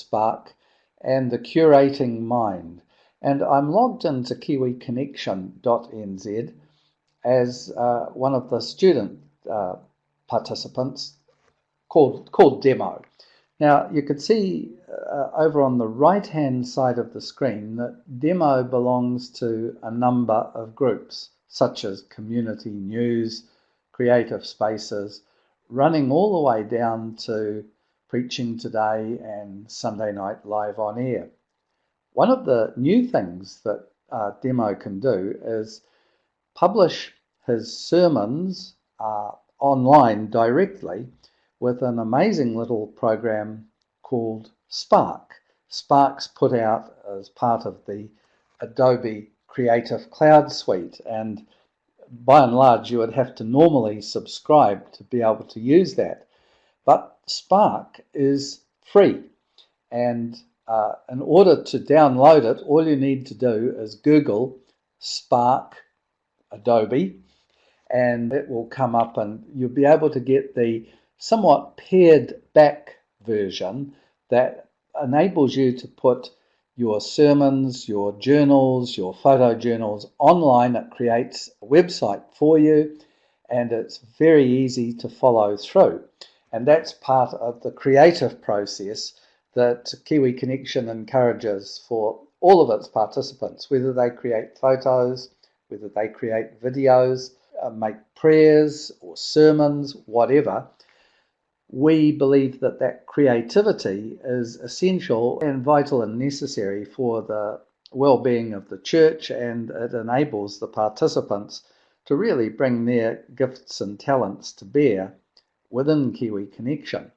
Spark, and the Curating Mind. And I'm logged into kiwiconnexion.nz as one of the student participants called Demo. Now, you could see over on the right-hand side of the screen that Demo belongs to a number of groups, such as Community News, Creative Spaces, running all the way down to Preaching Today and Sunday Night Live on Air. One of the new things that Demo can do is publish his sermons online directly with an amazing little program called Spark. Spark's put out as part of the Adobe Creative Cloud Suite, and by and large you would have to normally subscribe to be able to use that. But Spark is free, and in order to download it, all you need to do is Google Spark Adobe, and it will come up and you'll be able to get the somewhat pared back version that enables you to put your sermons, your journals, your photo journals online. It creates a website for you, and it's very easy to follow through. And that's part of the creative process that Kiwi Connexion encourages for all of its participants, whether they create photos, whether they create videos, make prayers or sermons, whatever. We believe that that creativity is essential and vital and necessary for the well-being of the church, and it enables the participants to really bring their gifts and talents to bear within Kiwi Connexion.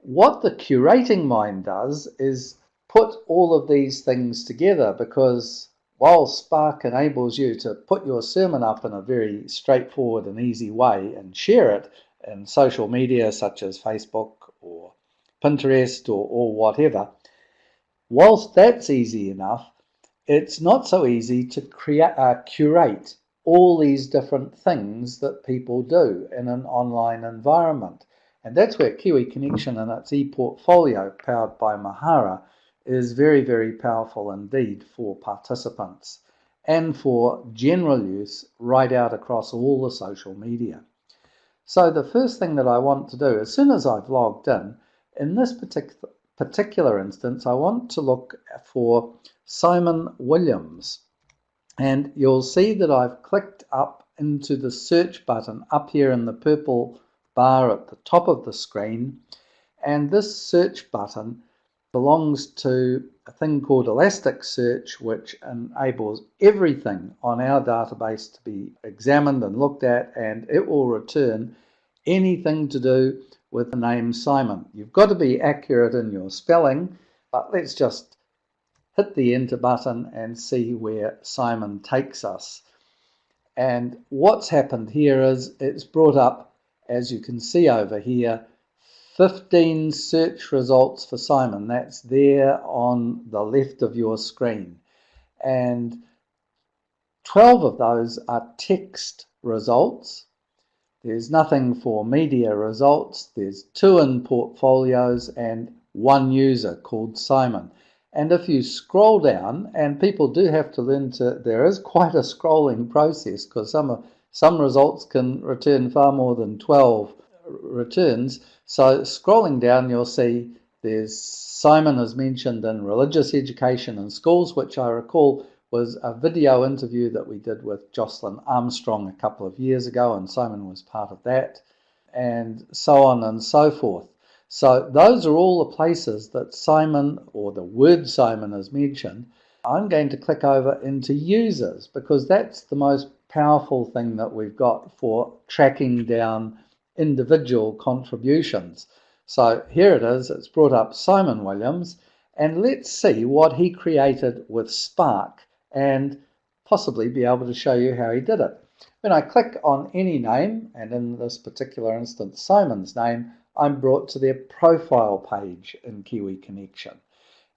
What the Curating Mind does is put all of these things together, because while Spark enables you to put your sermon up in a very straightforward and easy way and share it in social media such as Facebook or Pinterest or whatever, whilst that's easy enough, it's not so easy to curate all these different things that people do in an online environment. And that's where Kiwi Connexion and its e-portfolio, powered by Mahara, is very, very powerful indeed for participants and for general use right out across all the social media. So the first thing that I want to do, as soon as I've logged in this particular instance, I want to look for Simon Williams. And you'll see that I've clicked up into the search button up here in the purple bar at the top of the screen. And this search button belongs to a thing called Elasticsearch, which enables everything on our database to be examined and looked at, and it will return anything to do with the name Simon. You've got to be accurate in your spelling, but let's just hit the enter button and see where Simon takes us. And what's happened here is it's brought up, as you can see over here, 15 search results for Simon. That's there on the left of your screen. And 12 of those are text results. There's nothing for media results. There's 2 in portfolios and 1 user called Simon. And if you scroll down, and people do have to learn to, there is quite a scrolling process, because some results can return far more than 12 returns. So scrolling down, you'll see there's Simon is mentioned in religious education in schools, which I recall was a video interview that we did with Jocelyn Armstrong a couple of years ago, and Simon was part of that, and so on and so forth. So those are all the places that Simon, or the word Simon, is mentioned. I'm going to click over into users, because that's the most powerful thing that we've got for tracking down individual contributions. So here it is, it's brought up Simon Williams, and let's see what he created with Spark and possibly be able to show you how he did it. When I click on any name, and in this particular instance Simon's name, I'm brought to their profile page in Kiwi Connexion.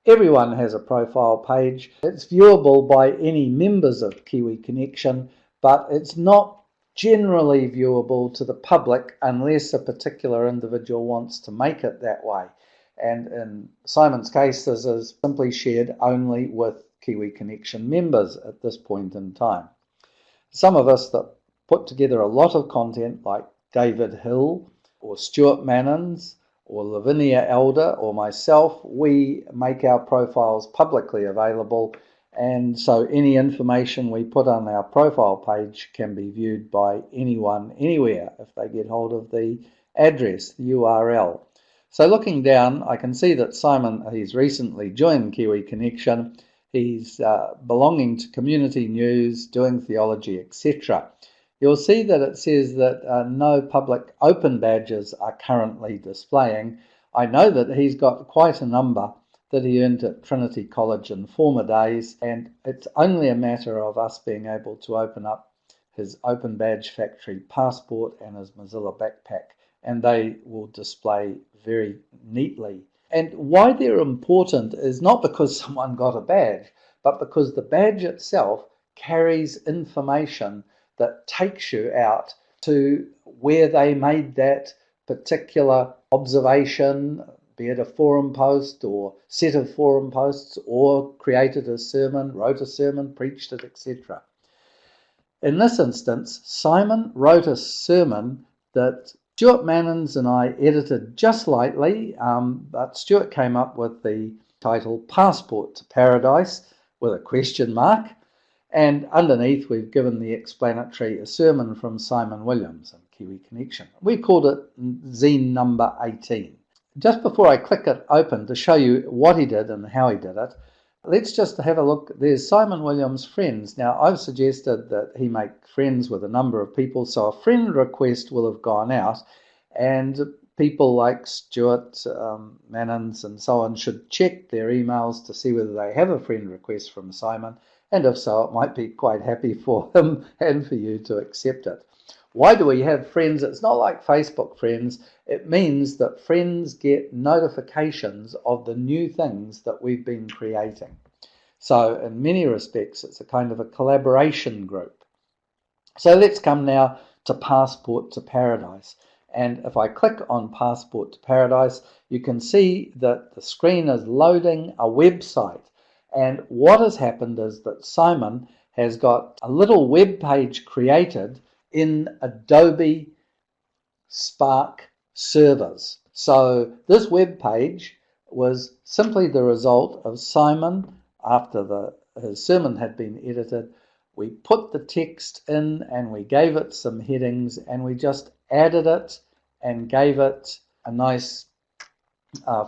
Everyone has a profile page. It's viewable by any members of Kiwi Connexion, but it's not generally viewable to the public unless a particular individual wants to make it that way. And in Simon's case, this is simply shared only with Kiwi Connection members at this point in time. Some of us that put together a lot of content, like David Hill or Stuart Mannins or Lavinia Elder or myself, we make our profiles publicly available, and so any information we put on our profile page can be viewed by anyone, anywhere, if they get hold of the address, the URL. So looking down, I can see that Simon, he's recently joined Kiwi Connection. He's belonging to Community News, doing theology, etc. You'll see that it says that no public open badges are currently displaying. I know that he's got quite a number that he earned at Trinity College in former days, and it's only a matter of us being able to open up his Open Badge Factory passport and his Mozilla backpack, and they will display very neatly. And why they're important is not because someone got a badge, but because the badge itself carries information that takes you out to where they made that particular observation, be it a forum post or set of forum posts, or created a sermon, wrote a sermon, preached it, etc. In this instance, Simon wrote a sermon that Stuart Mannins and I edited just lightly, but Stuart came up with the title Passport to Paradise with a question mark, and underneath we've given the explanatory a sermon from Simon Williams and Kiwi Connection. We called it zine number 18. Just before I click it open to show you what he did and how he did it, let's just have a look. There's Simon Williams' friends. Now, I've suggested that he make friends with a number of people, so a friend request will have gone out, and people like Stuart Mannins and so on should check their emails to see whether they have a friend request from Simon, and if so, it might be quite happy for him and for you to accept it. Why do we have friends? It's not like Facebook friends. It means that friends get notifications of the new things that we've been creating. So in many respects, it's a kind of a collaboration group. So let's come now to Passport to Paradise. And if I click on Passport to Paradise, you can see that the screen is loading a website. And what has happened is that Simon has got a little web page created in Adobe Spark servers. So this web page was simply the result of Simon, after his sermon had been edited, we put the text in and we gave it some headings, and we just added it and gave it a nice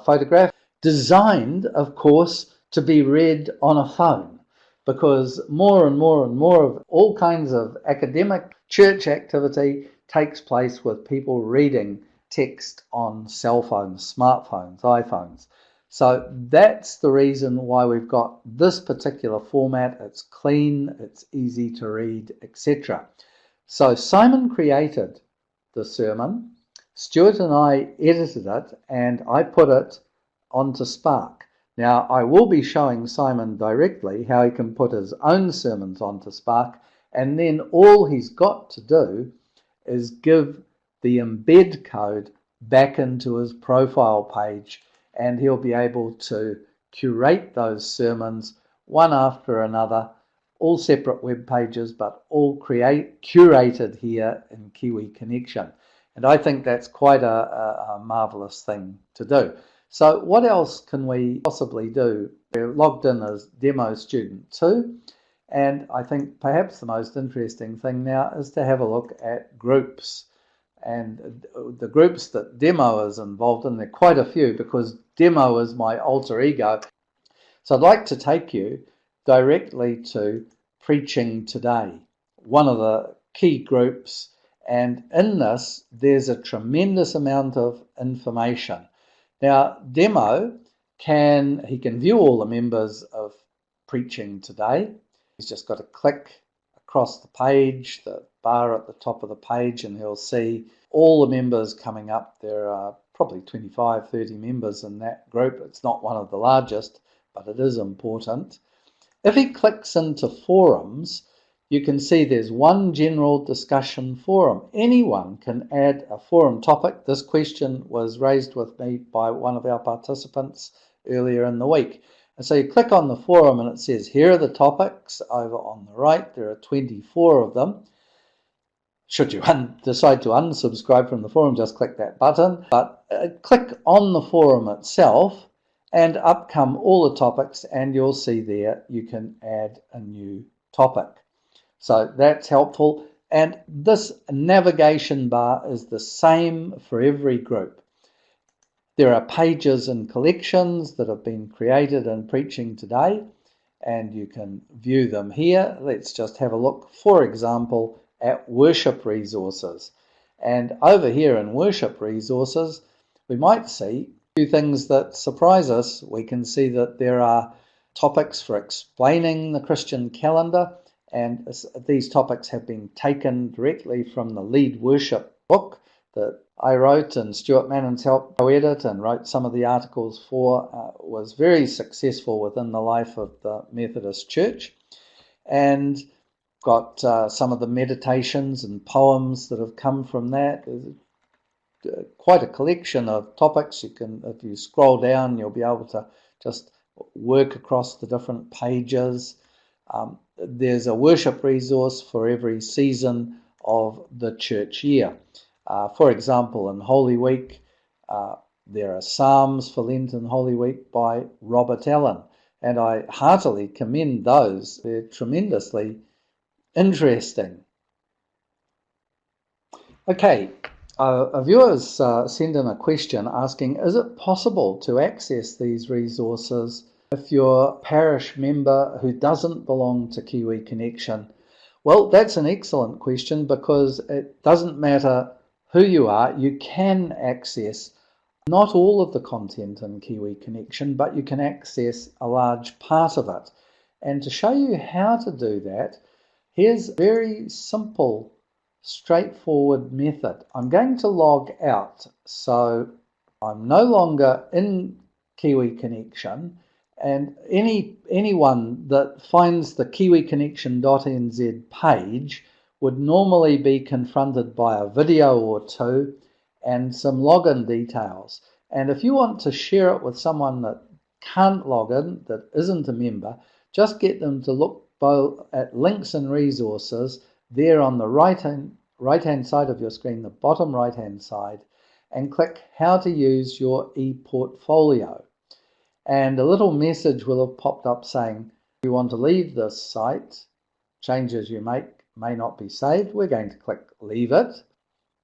photograph, designed, of course, to be read on a phone, because more and more and more of all kinds of academic church activity takes place with people reading text on cell phones, smartphones, iPhones. So that's the reason why we've got this particular format. It's clean, it's easy to read, etc. So Simon created the sermon, Stuart and I edited it, and I put it onto Spark. Now, I will be showing Simon directly how he can put his own sermons onto Spark, and then all he's got to do is give the embed code back into his profile page, and he'll be able to curate those sermons one after another, all separate web pages, but all curated here in Kiwi Connection. And I think that's quite a marvellous thing to do. So what else can we possibly do? We're logged in as demo student 2, and I think perhaps the most interesting thing now is to have a look at groups. And the groups that Demo is involved in, there are quite a few, because Demo is my alter ego. So I'd like to take you directly to Preaching Today, one of the key groups, and in this there's a tremendous amount of information. Now, Demo can view all the members of Preaching Today. He's just got to click across the page, the bar at the top of the page, and he'll see all the members coming up. There are probably 25, 30 members in that group. It's not one of the largest, but it is important. If he clicks into forums, you can see there's one general discussion forum. Anyone can add a forum topic. This question was raised with me by one of our participants earlier in the week. And so you click on the forum and it says, here are the topics over on the right. There are 24 of them. Should you decide to unsubscribe from the forum, just click that button. But click on the forum itself and up come all the topics, and you'll see there you can add a new topic. So that's helpful. And this navigation bar is the same for every group. There are pages and collections that have been created in Preaching Today, and you can view them here. Let's just have a look, for example, at worship resources. And over here in worship resources, we might see a few things that surprise us. We can see that there are topics for explaining the Christian calendar, and these topics have been taken directly from the Lead Worship book that I wrote and Stuart Mannon's helped co-edit and wrote some of the articles for. Was very successful within the life of the Methodist Church, and got some of the meditations and poems that have come from that. There's quite a collection of topics. You can, if you scroll down, you'll be able to just work across the different pages. There's a worship resource for every season of the church year. For example, in Holy Week, there are Psalms for Lent and Holy Week by Robert Allen, and I heartily commend those. They're tremendously interesting. Okay, viewers send in a question asking, is it possible to access these resources if you're a parish member who doesn't belong to Kiwi Connection? Well, that's an excellent question, because it doesn't matter who you are, you can access not all of the content in Kiwi Connection, but you can access a large part of it. And to show you how to do that, here's a very simple, straightforward method. I'm going to log out, so I'm no longer in Kiwi Connection, and anyone that finds the kiwiconnexion.nz page would normally be confronted by a video or two and some login details. And if you want to share it with someone that can't log in, that isn't a member, just get them to look both at links and resources there on the right hand side of your screen, the bottom right hand side, and click how to use your e-portfolio. And a little message will have popped up saying, if you want to leave this site, changes you make may not be saved. We're going to click leave it,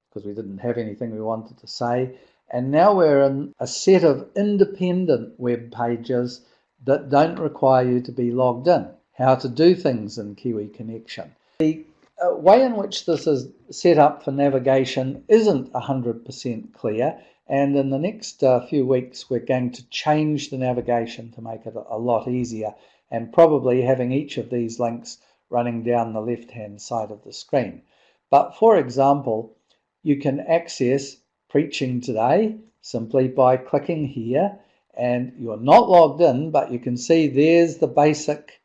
because we didn't have anything we wanted to say. And now we're in a set of independent web pages that don't require you to be logged in. How to do things in Kiwi Connection. The way in which this is set up for navigation isn't 100% clear, and in the next few weeks we're going to change the navigation to make it a lot easier, and probably having each of these links running down the left-hand side of the screen. But for example, you can access Preaching Today simply by clicking here, and you're not logged in, but you can see there's the basic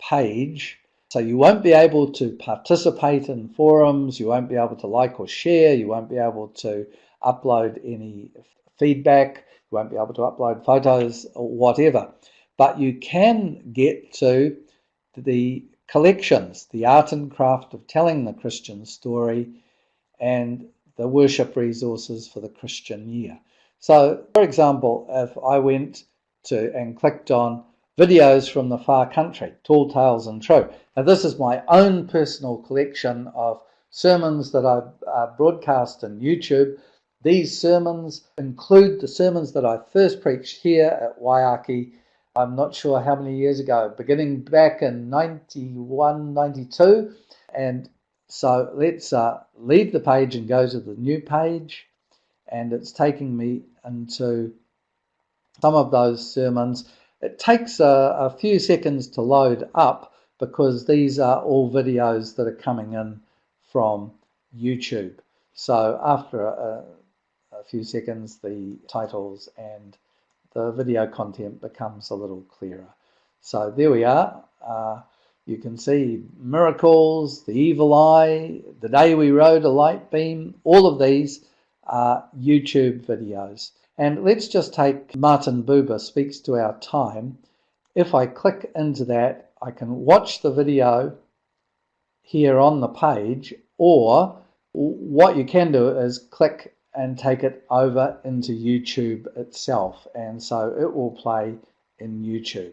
page. So you won't be able to participate in forums, you won't be able to like or share, you won't be able to upload any feedback, you won't be able to upload photos or whatever. But you can get to the collections, the art and craft of telling the Christian story, and the worship resources for the Christian year. So, for example, if I went to and clicked on videos from the far country, Tall Tales and True. Now this is my own personal collection of sermons that I broadcast on YouTube. These sermons include the sermons that I first preached here at Waiake, I'm not sure how many years ago, beginning back in 91, 92. And so let's leave the page and go to the new page. And it's taking me into some of those sermons. It takes a few seconds to load up because these are all videos that are coming in from YouTube. So after a few seconds, the titles and the video content becomes a little clearer. So there we are. You can see miracles, the evil eye, the day we rode a light beam. All of these are YouTube videos. And let's just take Martin Buber Speaks to Our Time. If I click into that, I can watch the video here on the page, or what you can do is click and take it over into YouTube itself, and so it will play in YouTube.